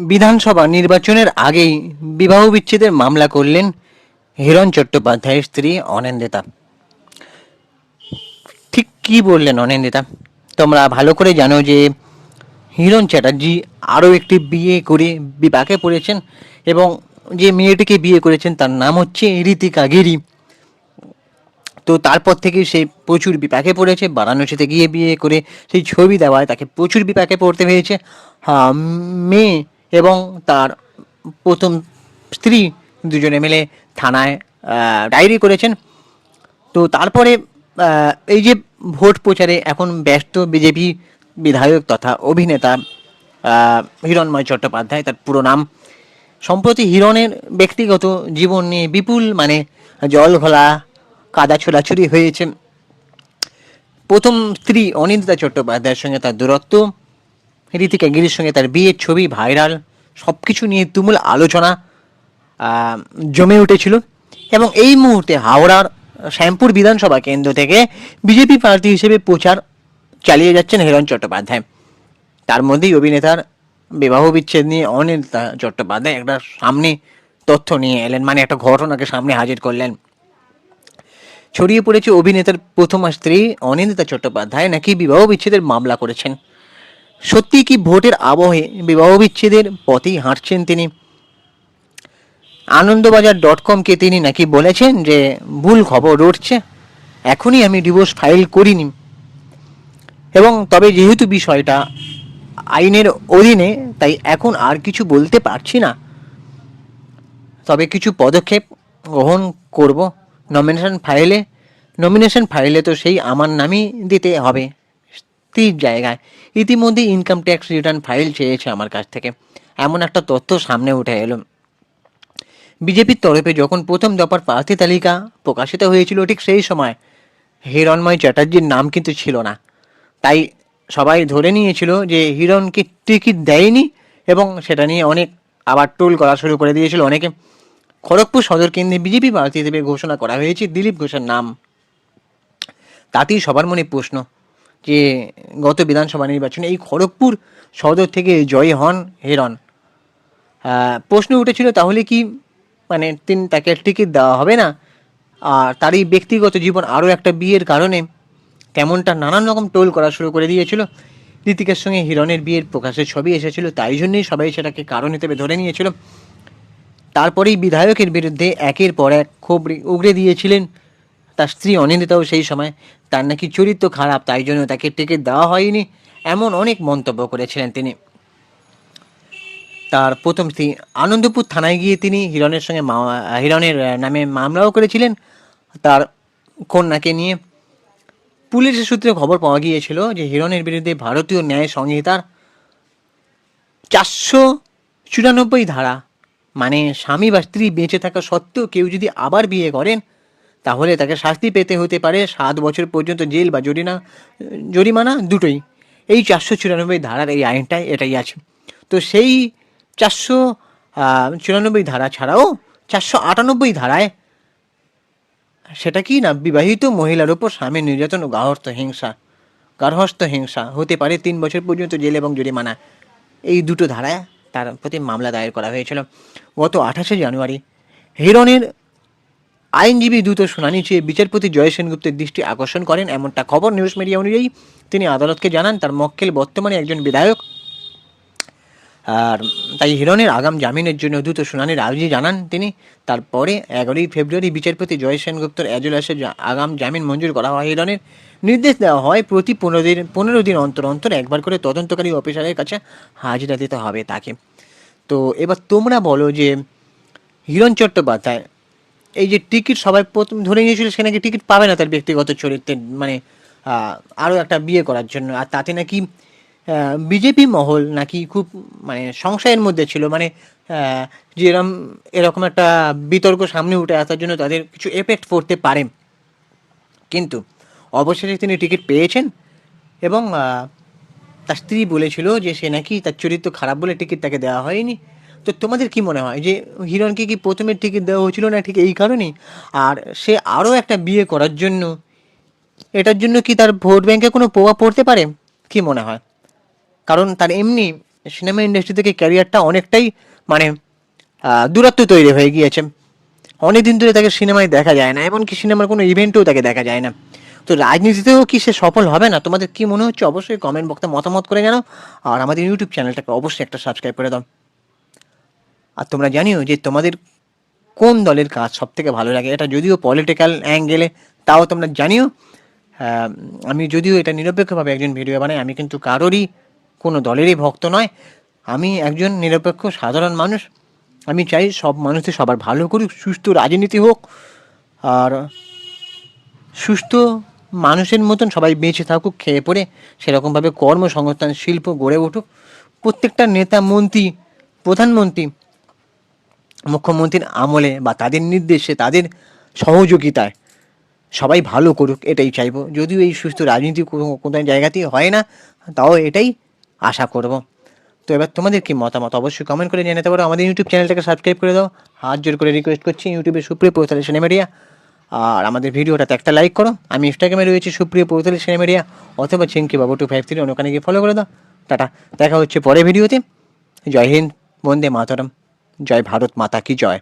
বিধানসভা নির্বাচনের আগেই বিবাহ বিচ্ছেদের মামলা করলেন হিরণ চট্টোপাধ্যায়ের স্ত্রী অনিন্দিতা। ঠিক কি বললেন অনিন্দিতা? তোমরা ভালো করে জানো যে হিরণ চ্যাটার্জি আরও একটি বিয়ে করে বিপাকে পড়েছেন, এবং যে মেয়েটিকে বিয়ে করেছেন তার নাম হচ্ছে ঋতিকা গিরি। তো তারপর থেকে সে প্রচুর বিপাকে পড়েছে। বারাণসীতে গিয়ে বিয়ে করে সেই ছবি দেওয়ায় তাকে প্রচুর বিপাকে পড়তে হয়েছে। হ্যাঁ, মেয়ে এবং তার প্রথম স্ত্রী দুজনে মিলে থানায় ডায়েরি করেছেন। তো তারপরে এই যে ভোট প্রচারে এখন ব্যস্ত বিজেপি বিধায়ক তথা অভিনেতা হিরণময় চট্টোপাধ্যায়, তার পুরো নাম। সম্প্রতি হিরণের ব্যক্তিগত জীবন নিয়ে বিপুল জল ঘোলা কাদা ছোড়াছুড়ি হয়েছে। প্রথম স্ত্রী অনিন্দিতা চট্টোপাধ্যায়ের সঙ্গে তার দূরত্ব, ঋতিকা গিরির সঙ্গে তার বিয়ের ছবি ভাইরাল, সব কিছু নিয়ে তুমুল আলোচনা জমে উঠেছিল। এবং এই মুহূর্তে হাওড়ার শ্যামপুর বিধানসভা কেন্দ্র থেকে বিজেপি প্রার্থী হিসেবে প্রচার চালিয়ে যাচ্ছেন হিরণ চট্টোপাধ্যায়। তার মধ্যেই অভিনেতার বিবাহ বিচ্ছেদ নিয়ে অনিন্দিতা চট্টোপাধ্যায় একটা সামনে তথ্য নিয়ে এলেন, একটা ঘটনাকে সামনে হাজির করলেন। ছড়িয়ে পড়েছে অভিনেতার প্রথম স্ত্রী অনিন্দিতা চট্টোপাধ্যায় নাকি বিবাহ বিচ্ছেদের মামলা করেছেন। সত্যি কি ভোটের আবহে বিবাহ বিচ্ছেদের পথেই হাঁটছেন তিনি? আনন্দবাজার.com-কে তিনি নাকি বলেছেন যে ভুল খবর উঠছে, এখনই আমি ডিভোর্স ফাইল করিনি। এবং তবে যেহেতু বিষয়টা আইনের অধীনে, তাই এখন আর কিছু বলতে পারছি না, তবে কিছু পদক্ষেপ গ্রহণ করব। নমিনেশন ফাইলে তো সেই আমার নামই দিতে হবে স্ত্রীর জায়গায়। ইতিমধ্যে ইনকাম ট্যাক্স রিটার্ন ফাইল চেয়েছে আমার কাছ থেকে, এমন একটা তথ্য সামনে উঠে এলো। বিজেপির তরফে যখন প্রথম দফার প্রার্থী তালিকা প্রকাশিত হয়েছিল, ঠিক সেই সময় হিরণময় চ্যাটার্জির নাম কিন্তু ছিল না। তাই সবাই ধরে নিয়েছিল যে হিরণকে টিকিট দেয়নি, এবং সেটা নিয়ে অনেক আবার টোল করা শুরু করে দিয়েছিল অনেকে। খড়গপুর সদর কেন্দ্রে বিজেপি প্রার্থী হিসেবে ঘোষণা করা হয়েছে দিলীপ ঘোষের নাম। তাতেই সবার মনে প্রশ্ন যে গত বিধানসভা নির্বাচনে এই খড়গপুর সদর থেকে জয়ী হন হিরণ। প্রশ্ন উঠেছিল তাহলে কি তাকে টিকিট দেওয়া হবে না, আর তারই ব্যক্তিগত জীবন আরও একটা বিয়ের কারণে তেমনটা নানান রকম টোল করা শুরু করে দিয়েছিল। ঋতিকার সঙ্গে হিরণের বিয়ের প্রকাশের ছবি এসেছিল, তাই জন্যই সবাই সেটাকে কারণ হিসেবে ধরে নিয়েছিল। তারপরেই বিধায়কের বিরুদ্ধে একের পর এক ক্ষোভ উগড়ে দিয়েছিলেন তার স্ত্রী অনিন্দিতাও। সেই সময় তার নাকি চরিত্র খারাপ, তাই জন্য তাকে টিকিট দেওয়া হয়নি, এমন অনেক মন্তব্য করেছিলেন তিনি। তার প্রথম স্ত্রী আনন্দপুর থানায় গিয়ে তিনি হিরণের নামে মামলাও করেছিলেন তার কন্যাকে নিয়ে। পুলিশের সূত্রে খবর পাওয়া গিয়েছিল যে হিরণের বিরুদ্ধে ভারতীয় ন্যায় সংহিতার 494 ধারা, স্বামী বা স্ত্রী বেঁচে থাকা সত্ত্বেও কেউ যদি আবার বিয়ে করেন তাহলে তাকে শাস্তি পেতে হতে পারে 7 বছর পর্যন্ত জেল বা জরিমানা দুটোই। এই 494 ধারার এই আইনটাই এটাই আছে। তো সেই 494 ধারা ছাড়াও 498 ধারায় সেটা কি না, বিবাহিত মহিলার উপর স্বামী নির্যাতন ও গার্হস্থ্য হিংসা হতে পারে 3 বছর পর্যন্ত জেল এবং জরিমানা। এই দুটো ধারায় তার প্রতি মামলা দায়ের করা হয়েছিল। গত 28শে জানুয়ারি হিরণের আইনজীবী দ্রুত শুনানি চেয়ে বিচারপতি জয় সেনগুপ্তের দৃষ্টি আকর্ষণ করেন, এমনটা খবর নিউজ মিডিয়া অনুযায়ী। তিনি আদালতকে জানান তার মক্কেল বর্তমানে একজন বিধায়ক, আর তাই হিরণের আগাম জামিনের জন্য দ্রুত শুনানির আর্জি জানান তিনি। তারপরে 11ই ফেব্রুয়ারি বিচারপতি জয় সেনগুপ্তর এজলাসে আগাম জামিন মঞ্জুর করা হয়। হিরণের নির্দেশ দেওয়া হয় প্রতি 15 দিন অন্তর অন্তর একবার করে তদন্তকারী অফিসারের কাছে হাজিরা দিতে হবে তাকে। তো এবার তোমরা বলো যে হিরণ চট্টোপাধ্যায় এই যে টিকিট সবাই প্রথম ধরে নিয়েছিল, সে নাকি টিকিট পাবে না তার ব্যক্তিগত চরিত্রের আরও একটা বিয়ে করার জন্য, আর তাতে নাকি বিজেপি মহল নাকি খুব সংশয়ের মধ্যে ছিল, যে এরকম একটা বিতর্ক সামনে উঠে আসার জন্য তাদের কিছু এফেক্ট পড়তে পারে। কিন্তু অবশেষে তিনি টিকিট পেয়েছেন, এবং তার স্ত্রী বলেছিল যে সে নাকি তার চরিত্র খারাপ বলে টিকিট তাকে দেওয়া হয়নি। তো তোমাদের কি মনে হয় যে হিরণকে কি প্রথমে টিকিট দেওয়া হয়েছিল না ঠিক এই কারণেই, আর সে আরও একটা বিয়ে করার জন্য, এটার জন্য কি তার ভোট ব্যাংকে কোনো প্রভাব পড়তে পারে? কি মনে হয়? কারণ তার এমনি সিনেমা ইন্ডাস্ট্রি থেকে ক্যারিয়ারটা অনেকটাই মানে দূরত্ব তৈরি হয়ে গিয়েছে। অনেকদিন ধরে তাকে সিনেমায় দেখা যায় না, এমনকি সিনেমার কোনো ইভেন্টেও তাকে দেখা যায় না। তো রাজনীতিতেও কি সে সফল হবে না? তোমাদের কি মনে হচ্ছে অবশ্যই কমেন্ট বক্সে মতামত করে জানাও। আর আমাদের ইউটিউব চ্যানেলটাকে অবশ্যই একটা সাবস্ক্রাইব করে দাও। আর তোমরা জানিও যে তোমাদের কোন দলের কাজ সব থেকে ভালো লাগে। এটা যদিও পলিটিক্যাল অ্যাঙ্গেলে, তাও তোমরা জানিও। আমি যদিও এটা নিরপেক্ষভাবে একজন ভিডিও বানাই, আমি কিন্তু কারোরই কোনো দলেরই ভক্ত নয়। আমি একজন নিরপেক্ষ সাধারণ মানুষ। আমি চাই সব মানুষই সবার ভালো করুক, সুস্থ রাজনীতি হোক, আর সুস্থ মানুষের মতন সবাই বেঁচে থাকুক, খেয়ে পড়ে সেরকমভাবে কর্মসংস্থান শিল্প গড়ে উঠুক। প্রত্যেকটা নেতা মন্ত্রী, প্রধানমন্ত্রী, মুখ্যমন্ত্রীর আমলে বা তাদের নির্দেশে, তাদের সহযোগিতায় সবাই ভালো করুক, এটাই চাইবো। যদিও এই সুস্থ রাজনীতি কোনো জায়গাতেই হয় না, তাও এটাই আশা করব। তো এবার তোমাদের কি মতামত অবশ্যই কমেন্ট করে জানাতে পারো। আমাদের ইউটিউব চ্যানেলটাকে সাবস্ক্রাইব করে দাও, হাত জোর করে রিকোয়েস্ট করছি। ইউটিউবে সুপ্রিয় পৌঁছালে সিনেমেডিয়া, আর আমাদের ভিডিওটাতে একটা লাইক করো। আমি ইনস্টাগ্রামে রয়েছি সুপ্রিয় পৌঁছালে সিনেমেডিয়া, অথবা চিঙ্কি বাবু 253, ওখানে গিয়ে ফলো করে দাও। টাটা, দেখা হচ্ছে পরে ভিডিওতে। জয় হিন্দ, বন্দে মাতরম, জয় ভারত মাতা কি জয়।